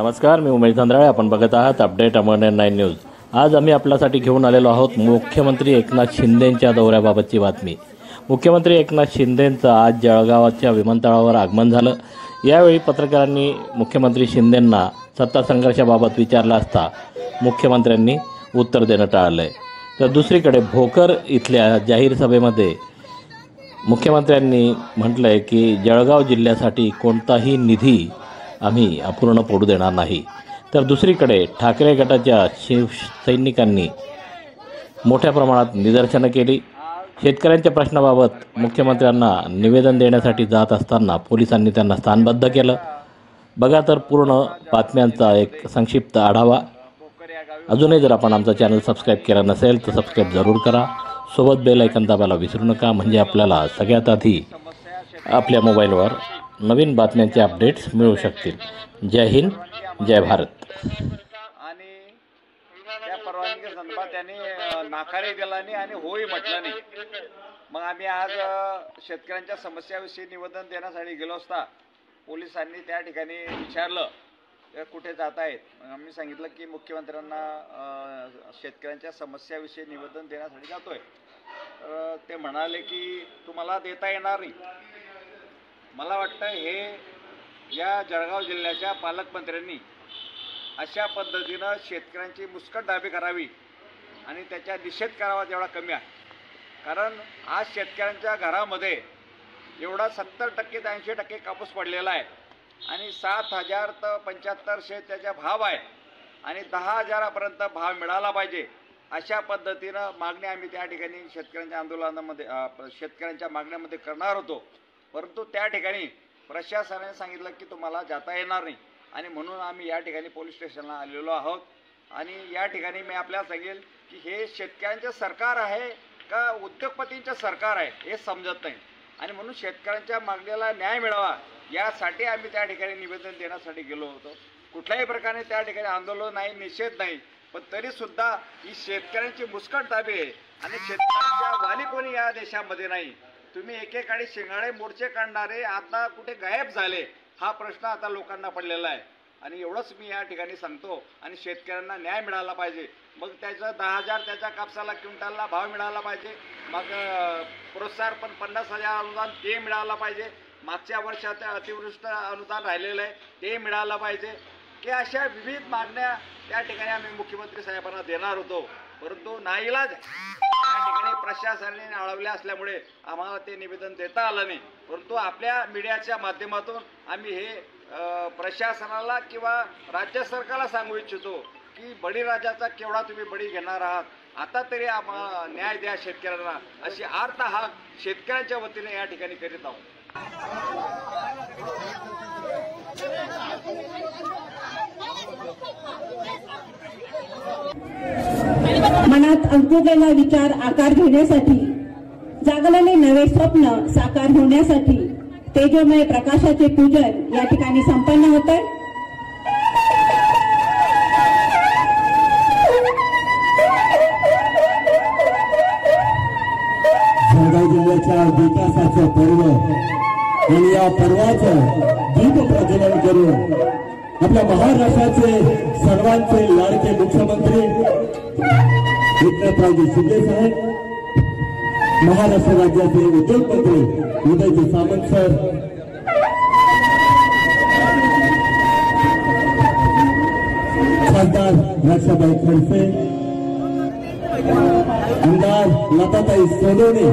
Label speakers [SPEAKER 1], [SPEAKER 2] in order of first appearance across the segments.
[SPEAKER 1] नमस्कार, मी उमेश धंद्राळे. आपण बघत आहात अपडेट अमरनेर 9 न्यूज. आज आम्ही आपल्यासाठी घेऊन आलेलो आहोत मुख्यमंत्री एकनाथ शिंदेंच्या दौऱ्याबाबतची बातमी. मुख्यमंत्री एकनाथ शिंदेंचं आज जळगावच्या विमानतळावर आगमन झालं. यावेळी पत्रकारांनी मुख्यमंत्री शिंदेंना सत्ता संघर्षाबाबत विचारलं असता मुख्यमंत्र्यांनी उत्तर देणं टाळलंय. तर दुसरीकडे भोकर इथल्या जाहीर सभेमध्ये मुख्यमंत्र्यांनी म्हटलंय की जळगाव जिल्ह्यासाठी कोणताही निधी आम्ही अपूर्ण पडू देणार नाही. तर दुसरीकडे ठाकरे गटाच्या शिवसैनिकांनी मोठ्या प्रमाणात निदर्शनं केली. शेतकऱ्यांच्या प्रश्नाबाबत मुख्यमंत्र्यांना निवेदन देण्यासाठी जात असताना पोलिसांनी त्यांना स्थानबद्ध केलं. बघा तर पूर्ण बातम्यांचा एक संक्षिप्त आढावा. अजूनही जर आपण आमचा चॅनल सबस्क्राईब केला नसेल तर सबस्क्राईब जरूर करा. सोबत बेल आयकॉन दाबायला विसरू नका, म्हणजे आपल्याला सगळ्यात आधी आपल्या मोबाईलवर नवीन बातम्यांचे अपडेट्स मिळू शकतील. जय हिंद, जय भारत.
[SPEAKER 2] आणि त्या परवानगी संदर्भात त्यांनी नाकारही दिला नाही आणि होही म्हटलं नाही. मग आम्ही आज शेतकऱ्यांच्या समस्याविषयी निवेदन देण्यासाठी गेलो असता पोलिसांनी त्या ठिकाणी विचारलं कुठे जात आहेत. आम्ही सांगितलं की मुख्यमंत्र्यांना शेतकऱ्यांच्या समस्याविषयी निवेदन देण्यासाठी जातोय. तर ते म्हणाले की तुम्हाला देता येणार नाही. मला वाटतं हे या जळगाव जिल्ह्याच्या पालकमंत्र्यांनी अशा पद्धतीनं शेतकऱ्यांची मुस्कटदाबी करावी आणि त्याचा निषेध करावा तेवढा कमी आहे. कारण आज शेतकऱ्यांच्या घरामध्ये एवढा 70% ते 80% कापूस पडलेला आहे आणि 7,000 तर 7500 त्याचा भाव आहे आणि 10,000पर्यंत भाव मिळाला पाहिजे. अशा पद्धतीनं मागणी आम्ही त्या ठिकाणी शेतकऱ्यांच्या आंदोलनामध्ये शेतकऱ्यांच्या मागण्यामध्ये करणार होतो. परंतु त्या ठिकाणी प्रशासनाने सांगितलं की तुम्हाला जाता येणार नाही आणि म्हणून आम्ही या ठिकाणी पोलीस स्टेशनला आलेलो आहोत. आणि या ठिकाणी मी आपल्याला सांगेल की हे शेतकऱ्यांचं सरकार आहे का उद्योगपतींचं सरकार आहे हे समजत नाही आणि म्हणून शेतकऱ्यांच्या मागणीला न्याय मिळावा यासाठी आम्ही त्या ठिकाणी निवेदन देण्यासाठी गेलो होतो. कुठल्याही प्रकारे त्या ठिकाणी आंदोलन नाही, निषेध नाही, पण तरीसुद्धा ही शेतकऱ्यांची मुस्कटदाबी आहे आणि शेतकऱ्यांच्या वाली कोणी या देशामध्ये नाही. तुम्ही एकेकाळी शिंगाडे मोर्चे काढणारे आता कुठे गायब झाले हा प्रश्न आता लोकांना पडलेला आहे. आणि एवढंच मी या ठिकाणी सांगतो. आणि शेतकऱ्यांना न्याय मिळाला पाहिजे. मग त्याचं 10,000 त्याच्या कापसाला क्विंटलला भाव मिळाला पाहिजे. मग प्रोत्साहन पण 50,000 अनुदान ते मिळालं पाहिजे. मागच्या वर्षाचं अतिवृष्टी अनुदान राहिलेलं आहे ते मिळालं पाहिजे की अशा विविध मागण्या त्या ठिकाणी आम्ही मुख्यमंत्री साहेबांना देणार होतो. परंतु नाईलाज त्या ठिकाणी प्रशासनाने अडवल्या असल्यामुळे आम्हाला ते निवेदन देता आलं नाही. परंतु आपल्या मीडियाच्या माध्यमातून आम्ही हे प्रशासनाला किंवा राज्य सरकारला सांगू इच्छितो की बळीराजाचा केवढा तुम्ही बळी घेणार आहात. आता तरी आम्हाला न्याय द्या शेतकऱ्यांना अशी आर्त हाक शेतकऱ्यांच्या वतीने या ठिकाणी करीत आहोत.
[SPEAKER 3] मनात अंकुरलेला विचार आकार घेण्यासाठी, जागलेले नवे स्वप्न साकार होण्यासाठी तेजोमय प्रकाशाचे पूजन या ठिकाणी संपन्न होते.
[SPEAKER 4] जळगाव जिल्ह्याच्या विकासाचं पर्व आणि या पर्वाचं दीप प्रज्वलन करून आपल्या महाराष्ट्राचे सर्वांचे लाडके मुख्यमंत्री एकनाथरावजी शिंदे साहेब, महाराष्ट्र राज्याचे उद्योगमंत्री उदयजी सामंत सर, खासदार रक्षाबाई खडसे, आमदार लताताई सोनवणे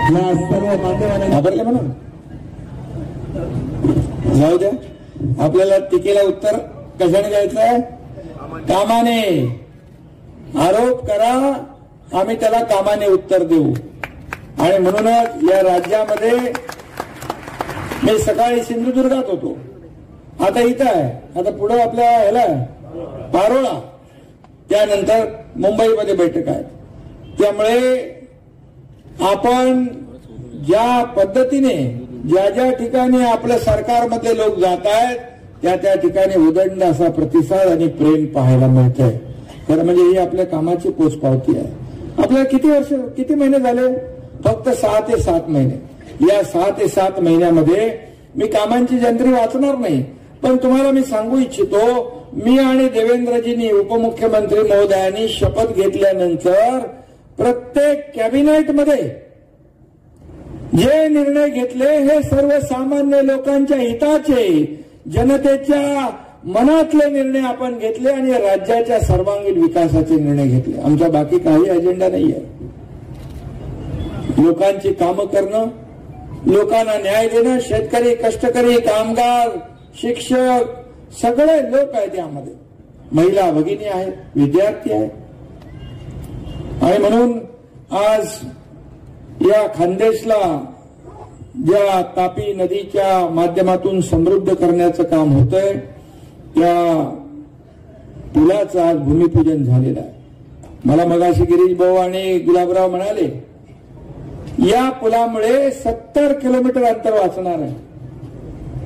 [SPEAKER 4] या सर्व मान्यवरांना
[SPEAKER 5] घाबरले म्हणून जाऊ द्या. आपल्याला टीकेला उत्तर कशाने द्यायचं? कामाने. आरोप करा, आम्ही त्याला कामाने उत्तर देऊ. आणि म्हणूनच या राज्यामध्ये मी सकाळी सिंधुदुर्गात होतो, आता इथं आहे, आता पुढे आपल्या ह्याला पारोळा, त्यानंतर मुंबईमध्ये बैठक आहे. त्यामुळे आपण ज्या पद्धतीने ज्या ज्या ठिकाणी आपल्या सरकारमधले लोक जात आहेत त्या त्या ठिकाणी उदंड असा प्रतिसाद आणि प्रेम पाहायला मिळतंय. खरं म्हणजे ही आपल्या कामाची पोचपावती आहे. आपल्याला किती महिने झाले? फक्त 6 ते 7 महिने. या 6 ते 7 महिन्यामध्ये मी कामांची जंत्री वाचणार नाही, पण तुम्हाला मी सांगू इच्छितो, मी आणि देवेंद्रजींनी उपमुख्यमंत्री महोदयांनी शपथ घेतल्यानंतर प्रत्येक कॅबिनेटमध्ये जे निर्णय घेतले हे सर्वसामान्य लोकांच्या हिताचे, जनतेच्या मनातले निर्णय आपण घेतले आणि राज्याच्या सर्वांगीण विकासाचे निर्णय घेतले. आमचा बाकी काही अजेंडा नाहीये. लोकांची कामं करणं, लोकांना न्याय देणं, शेतकरी, कष्टकरी, कामगार, शिक्षक सगळे लोक आहेत यामध्ये. महिला भगिनी आहेत, विद्यार्थी आहेत. आणि म्हणून आज या खानदेशला ज्या तापी नदीच्या माध्यमातून समृद्ध करण्याचं काम होतंय त्या पुलाचं आज भूमिपूजन झालेलं आहे. मला मगाशी गिरीश भाऊ आणि गुलाबराव म्हणाले या पुलामुळे 70 किलोमीटर अंतर वाचणार आहे.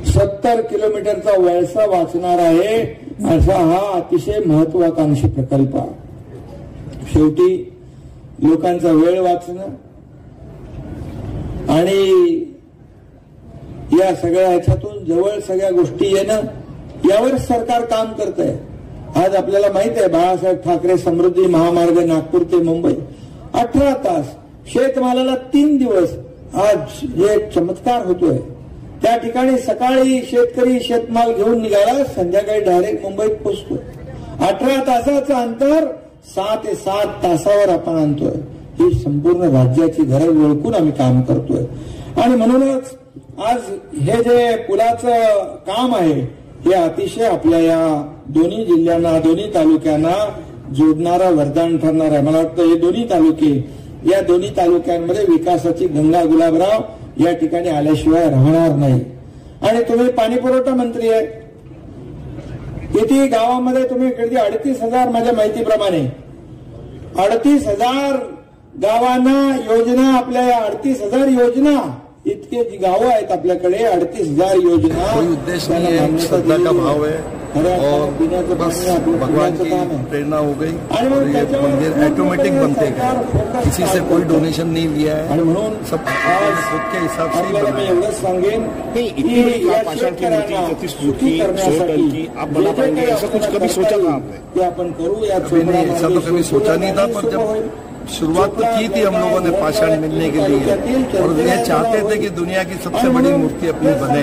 [SPEAKER 5] 70 किलोमीटरचा वळसा वाचणार आहे असा हा अतिशय महत्वाकांक्षी प्रकल्प आहे. शेवटी लोकांचा वेळ वाचणं आणि या सगळ्या ह्याच्यातून जवळ सगळ्या गोष्टी येणं यावर सरकार काम करत आहे. आज आपल्याला माहित आहे बाळासाहेब ठाकरे समृद्धी महामार्ग नागपूर ते मुंबई 18 तास, शेतमालाला 3 दिवस. आज एक चमत्कार होतोय. त्या ठिकाणी सकाळी शेतकरी शेतमाल घेऊन निघाला, संध्याकाळी डायरेक्ट मुंबईत पोहोचतोय. 18 तासाचं अंतर 6 ते 7 तासावर आपण आणतोय. ही संपूर्ण राज्याची गरज ओळखून आम्ही काम करतोय. आणि म्हणूनच आज हे जे पुलाचं काम आहे हे अतिशय आपल्या या दोन्ही जिल्ह्यांना, दोन्ही तालुक्यांना जोडणारा वरदान ठरणार आहे. मला वाटतं हे दोन्ही तालुके, या दोन्ही तालुक्यांमध्ये विकासाची गंगा गुलाबराव या ठिकाणी आल्याशिवाय राहणार नाही. आणि तुम्ही पाणीपुरवठा मंत्री आहे. किती गावामध्ये तुम्ही किती 38,000 माझ्या माहितीप्रमाणे 38,000 गावांना योजना, आपल्या या 38,000 योजना, इतके जी गावं आहेत आपल्याकडे 38,000 योजना.
[SPEAKER 6] कोई उद्देश्य नहीं है, श्रद्धा का भाव है और बस भगवान की प्रेरणा हो गई और ये मंदिर ऑटोमेटिक बनते गए. किसी से कोई डोनेशन नहीं लिया है, सब खुद के हिसाब से ही बनाया.
[SPEAKER 5] आपण करू या
[SPEAKER 6] ऐसा तो कभी सोचा नहीं था, पर जब शुरुआत तो की थी हम लोगों ने पाषाण मिलने के लिए और ये चाहते थे कि दुनिया की सबसे बड़ी मूर्ति अपनी बने.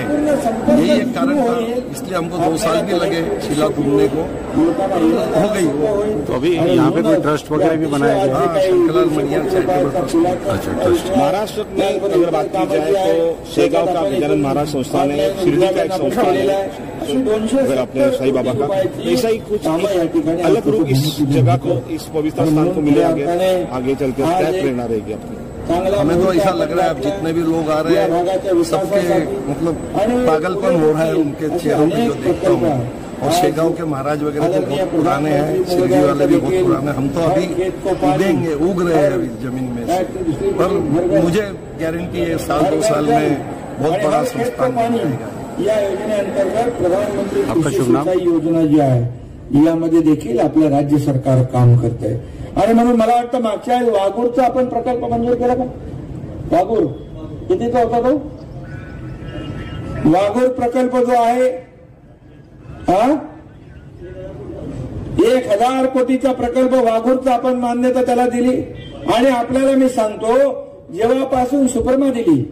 [SPEAKER 6] यही एक कारण था, इसलिए हमको 2 साल भी लगे शिला ढूंढने को, हो गई.
[SPEAKER 7] तो अभी यहाँ पे कोई ट्रस्ट वगैरह भी बनाया गया?
[SPEAKER 6] हाँ, शंकरलाल मणियार चैरिटेबल ट्रस्ट.
[SPEAKER 7] अच्छा, ट्रस्ट.
[SPEAKER 8] महाराष्ट्र में अगर बात की जाए तो शेगांव का गजानन महाराज संस्थान है, शिरडी का एक संस्थान है, अगर आपने साईं बाबा का, ऐसा ही कुछ अलग रूप इस जगह को, इस पवित्र स्थान को मिले आगे चल के क्या प्रेरणा रहेगी आपकी?
[SPEAKER 6] हमें तो ऐसा लग रहा है अब जितने भी लोग आ रहे हैं सबके मतलब पागलपन हो रहा है उनके चेहरों में जो देखता हूँ. और शेगांव के महाराज वगैरह तो बहुत पुराने हैं, शिरडी वाले भी बहुत पुराने. हम तो अभी उगेंगे, उग रहे हैं अभी जमीन में से, पर मुझे गारंटी है 1-2 साल में बहुत बड़ा संस्थान बन जाएगा.
[SPEAKER 5] या योजनेअंतर्गत प्रधानमंत्री
[SPEAKER 7] आपका शुभ नाम?
[SPEAKER 5] योजना जी आहे यामध्ये देखील आपलं राज्य सरकार काम करत आहे. आणि म्हणून मला वाटतं मागच्या वाघूरचा आपण प्रकल्प मंजूर केला का? वाघूर कितीचा होता तो? वाघूर प्रकल्प जो आहे हा 1,000 कोटीचा प्रकल्प वाघूरचा आपण मान्यता त्याला दिली. आणि आपल्याला मी सांगतो जेव्हापासून सुपरमा दिली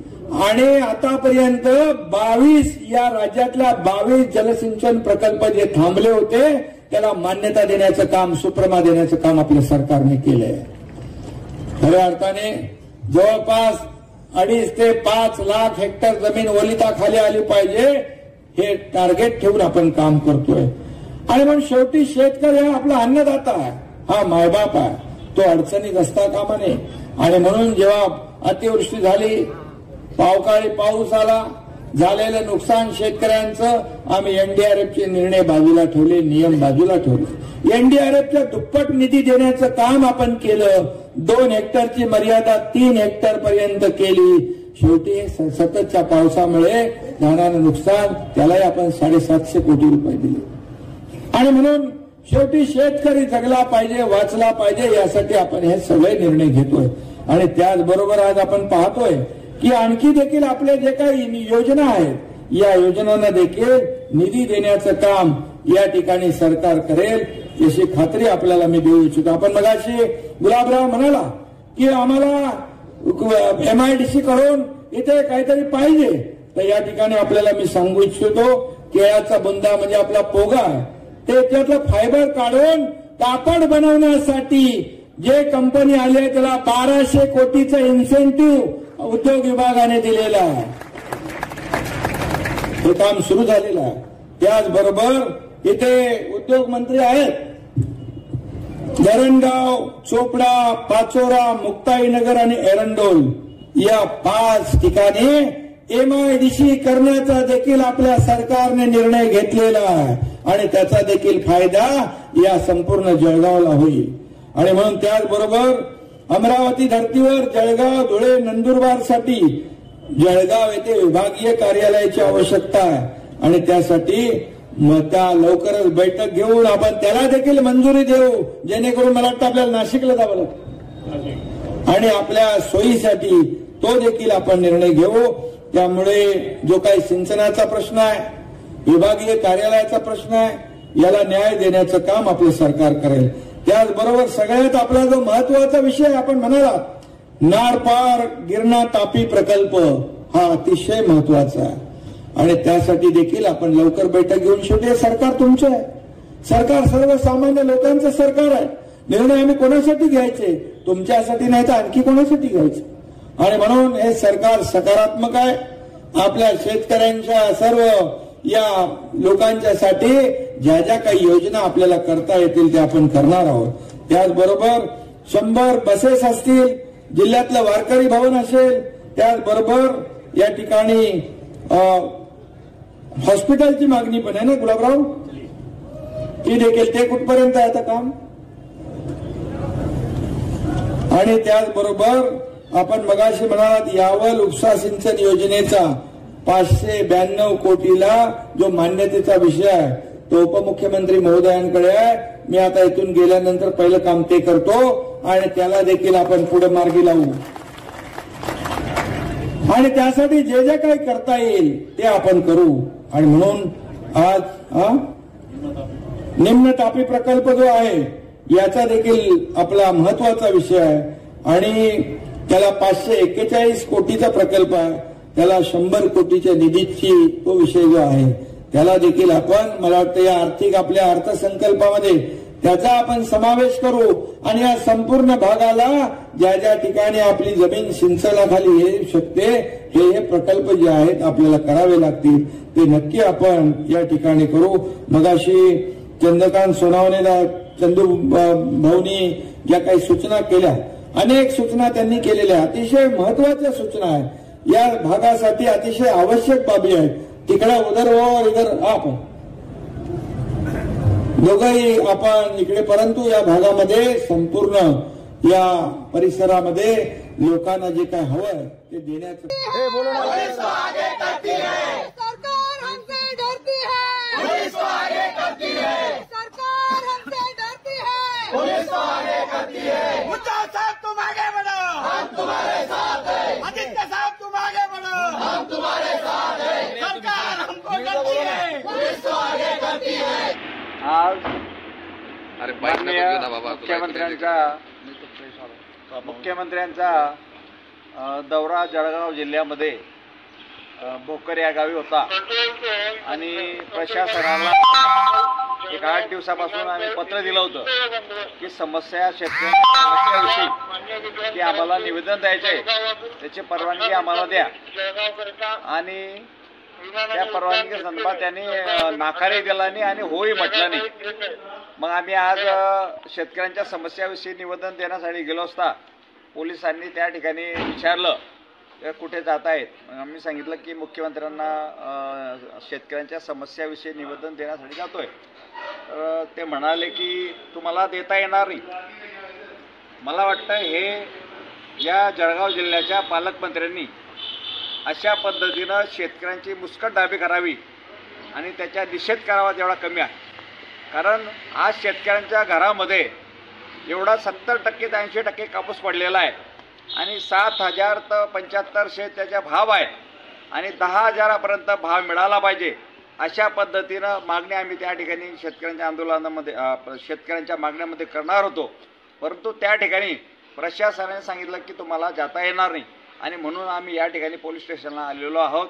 [SPEAKER 5] आणि आतापर्यंत 22 या राज्यातल्या 22 जलसिंचन प्रकल्प जे थांबले होते त्याला मान्यता देण्याचं काम, सुप्रमा देण्याचं काम आपल्या सरकारने केलंय. खऱ्या अर्थाने जवळपास 2.5 ते 5 लाख हेक्टर जमीन ओलिताखाली आली पाहिजे हे टार्गेट ठेवून आपण काम करतोय. आणि म्हणून शेवटी शेतकरी हा आपला अन्नदाता आहे, हा मायबाप आहे, तो अडचणीत असता कामा नये. आणि म्हणून जेव्हा अतिवृष्टी झाली, पावसाळी पाऊस आला, झालेलं नुकसान शेतकऱ्यांचं, आम्ही एनडीआरएफचे निर्णय बाजूला ठेवले, नियम बाजूला ठेवले. एनडीआरएफच्या दुप्पट निधी देण्याचं काम आपण केलं. 2 हेक्टरची मर्यादा 3 हेक्टर पर्यंत केली. शेवटी सततच्या पावसामुळे झालेलं नुकसान त्यालाही आपण 750 कोटी रुपये दिले. आणि म्हणून शेवटी शेतकरी जगला पाहिजे, वाचला पाहिजे यासाठी आपण हे सगळे निर्णय घेतोय. आणि त्याचबरोबर आज आपण पाहतोय की आणखी देखील आपले जे काही योजना आहेत या योजनांना देखील निधी देण्याचं काम या ठिकाणी सरकार करेल याची खात्री आपल्याला मी देऊ इच्छितो. आपण मगाशी गुलाबराव म्हणाला की आम्हाला MIDC कडून इथे काहीतरी पाहिजे, तर या ठिकाणी आपल्याला मी सांगू इच्छितो केळाचा बुंदा म्हणजे आपला पोगा आहे, ते त्यातलं फायबर काढून कापड बनवण्यासाठी जे कंपनी आली आहे त्याला 1200 कोटीचं इन्सेंटिव्ह उद्योग विभागाने दिलेलं आहे. हे काम सुरू झालेलं आहे. त्याचबरोबर इथे उद्योग मंत्री आहेत. धरणगाव, चोपडा, पाचोरा, मुक्ताईनगर आणि एरंडोल या 5 ठिकाणी MIDC करण्याचा देखील आपल्या सरकारने निर्णय घेतलेला आहे आणि त्याचा देखील फायदा या संपूर्ण जळगावला होईल. आणि म्हणून त्याचबरोबर अमरावती धर्तीवर जळगाव, धुळे, नंदुरबारसाठी जळगाव येथे विभागीय कार्यालयाची आवश्यकता आहे आणि त्यासाठी त्या लवकरच बैठक घेऊन आपण त्याला देखील मंजुरी देऊ, जेणेकरून मला वाटतं आपल्याला नाशिकला जावं लागतं आणि आपल्या सोयीसाठी तो देखील आपण निर्णय घेऊ. त्यामुळे जो काही सिंचनाचा प्रश्न आहे, विभागीय कार्यालयाचा प्रश्न आहे, याला न्याय देण्याचं काम आपलं सरकार करेल. त्याचबरोबर सगळ्यात आपला जो महत्वाचा विषय आपण म्हणाला नारपार गिरणा तापी प्रकल्प हा अतिशय महत्वाचा आहे आणि त्यासाठी देखील आपण लवकर बैठक घेऊन शेवटी सरकार तुमचं आहे. सरकार सर्वसामान्य लोकांचं सरकार आहे. निर्णय आम्ही कोणासाठी घ्यायचे? तुमच्यासाठी नाही तर आणखी कोणासाठी घ्यायचे? आणि म्हणून हे सरकार सकारात्मक आहे. आपल्या शेतकऱ्यांच्या सर्व या लोकांच्यासाठी ज्या ज्या काही योजना आपल्याला करता येतील त्या आपण करणार आहोत. त्याचबरोबर 100 बसेस असतील, जिल्ह्यातलं वारकरी भवन असेल, त्याचबरोबर या ठिकाणी हॉस्पिटलची मागणी पण आहे ना गुलाबराव, ती देखील ते कुठपर्यंत आहे आता काम. आणि त्याचबरोबर आपण मगाशी म्हणालात यावल उपसा सिंचन योजनेचा 592 कोटीला जो मान्यतेचा विषय आहे तो उपमुख्यमंत्री महोदयांकडे आहे. मी आता इथून गेल्यानंतर पहिलं काम ते करतो आणि त्याला देखील आपण पुढे मार्गी लावू आणि त्यासाठी जे जे काही करता येईल ते आपण करू. आणि म्हणून आज निम्न तापी प्रकल्प जो आहे याचा देखील आपला महत्वाचा विषय आहे आणि त्याला 541 कोटीचा प्रकल्प आहे. त्याला 100 कोटीच्या निधीची तो विषय जो आहे त्याला देखील आपण मला वाटतं या आर्थिक आपल्या अर्थसंकल्पामध्ये त्याचा आपण समावेश करू आणि या संपूर्ण भागाला ज्या ज्या ठिकाणी आपली जमीन सिंचनाखाली येऊ शकते हे प्रकल्प जे आहेत आपल्याला करावे लागतील ते नक्की आपण या ठिकाणी करू. मगाशी चंद्रकांत सोनावणेला चंदू भाऊनी ज्या काही सूचना केल्या, अनेक सूचना त्यांनी केलेल्या अतिशय महत्वाच्या सूचना आहेत. या भागासाठी अतिशय आवश्यक बाबी आहेत. तिकडे उधर और इधर आप दोघंही आपण इकडे, परंतु या भागामध्ये संपूर्ण या परिसरामध्ये लोकांना जे काय हवंय ते देण्याचं
[SPEAKER 9] सरकार हमसे डरती है, पुलिस को आगे करती है, सरकार हमसे डरती है, पुलिस को आगे करती है. उद्धव साहब तुम आगे बढ़ो, हम तुम्हारे साथ हैं. आदित्य साहब तुम आगे बढ़ो, हम तुम्हारे साथ हैं. सरकार हमको डरती है, पुलिस को आगे करती है.
[SPEAKER 2] आज मुख्यमंत्र्यांचा दौरा जळगाव जिल्ह्यामध्ये भोकर या गावी होता आणि प्रशासनाला एक 8 दिवसापासून आम्ही पत्र दिलं होतं की शेतकऱ्यांविषयी की आम्हाला निवेदन द्यायचे, त्याची परवानगी आम्हाला द्या. आणि त्या परवानगी संदर्भात त्यांनी नाकारही दिला नाही आणि होही म्हटलं नाही. मग आम्ही आज शेतकऱ्यांच्या समस्याविषयी निवेदन देण्यासाठी गेलो असता पोलिसांनी त्या ठिकाणी विचारलं कुठे जात आहेत. आम्ही सांगितलं की मुख्यमंत्र्यांना शेतकऱ्यांच्या समस्याविषयी निवेदन देण्यासाठी जातोय. तर ते म्हणाले की तुम्हाला देता येणार नाही. मला वाटतं हे या जळगाव जिल्ह्याच्या पालकमंत्र्यांनी अशा पद्धतीनं शेतकऱ्यांची मुस्कटदाबी करावी आणि त्याचा निषेध करावा तेवढा कमी आहे. कारण आज शेतकऱ्यांच्या घरामध्ये एवढा 70% ते 80% कापूस पडलेला आहे आणि 7,000 ते 7500 त्याचा भाव आहे आणि 10,000पर्यंत भाव मिळाला पाहिजे. अशा पद्धतीनं मागणी आम्ही त्या ठिकाणी शेतकऱ्यांच्या आंदोलनामध्ये शेतकऱ्यांच्या मागण्यामध्ये करणार होतो. परंतु त्या ठिकाणी प्रशासनाने सांगितलं की तुम्हाला जाता येणार नाही आणि म्हणून आम्ही या ठिकाणी पोलीस स्टेशनला आलेलो आहोत.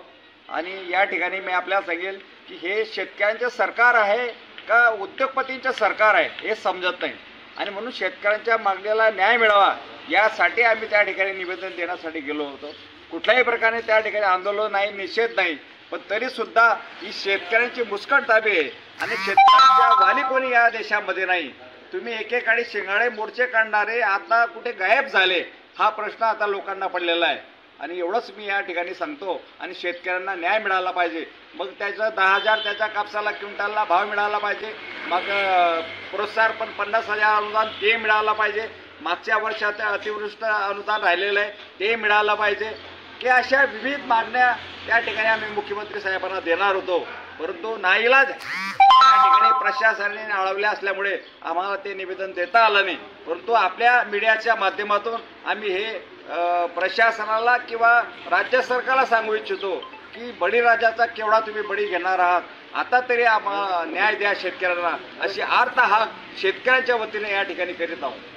[SPEAKER 2] आणि या ठिकाणी मी आपल्याला सांगेल की हे शेतकऱ्यांचे सरकार आहे का उद्योगपतींचे सरकार आहे हे समजत नाही आणि म्हणून शेतकऱ्यांच्या मागणीला न्याय मिळावा यासाठी आम्ही त्या ठिकाणी निवेदन देण्यासाठी गेलो होतो. कुठल्याही प्रकारे त्या ठिकाणी आंदोलन नाही, निषेध नाही, पण तरीसुद्धा ही शेतकऱ्यांची मुस्कटदाबी आहे आणि शेतकऱ्यांच्या वाली कोणी या देशामध्ये नाही. तुम्ही एकेकाळी शिंगाडे मोर्चे काढणारे आता कुठे गायब झाले हा प्रश्न आता लोकांना पडलेला आहे. आणि एवढंच मी या ठिकाणी सांगतो. आणि शेतकऱ्यांना न्याय मिळाला पाहिजे. मग त्याचं 10,000 त्याच्या कापसाला क्विंटलला भाव मिळाला पाहिजे. मग प्रोत्साहन पण 50,000 अनुदान ते मिळालं पाहिजे. मागच्या वर्षाचं अतिवृष्ट अनुदान राहिलेलं आहे ते मिळालं पाहिजे की अशा विविध मागण्या त्या ठिकाणी आम्ही मुख्यमंत्री साहेबांना देणार होतो. परंतु नाईलाज त्या ठिकाणी प्रशासनाने अडवल्या असल्यामुळे आम्हाला ते निवेदन देता आलं नाही. परंतु आपल्या मीडियाच्या माध्यमातून आम्ही हे प्रशासनाला किंवा राज्य सरकारला सांगू इच्छितो की बळीराजाचा केवढा तुम्ही बळी घेणार आहात. आता तरी आम्हाला न्याय द्या शेतकऱ्यांना अशी आर्त हाक शेतकऱ्यांच्या वतीने या ठिकाणी करीत आहोत.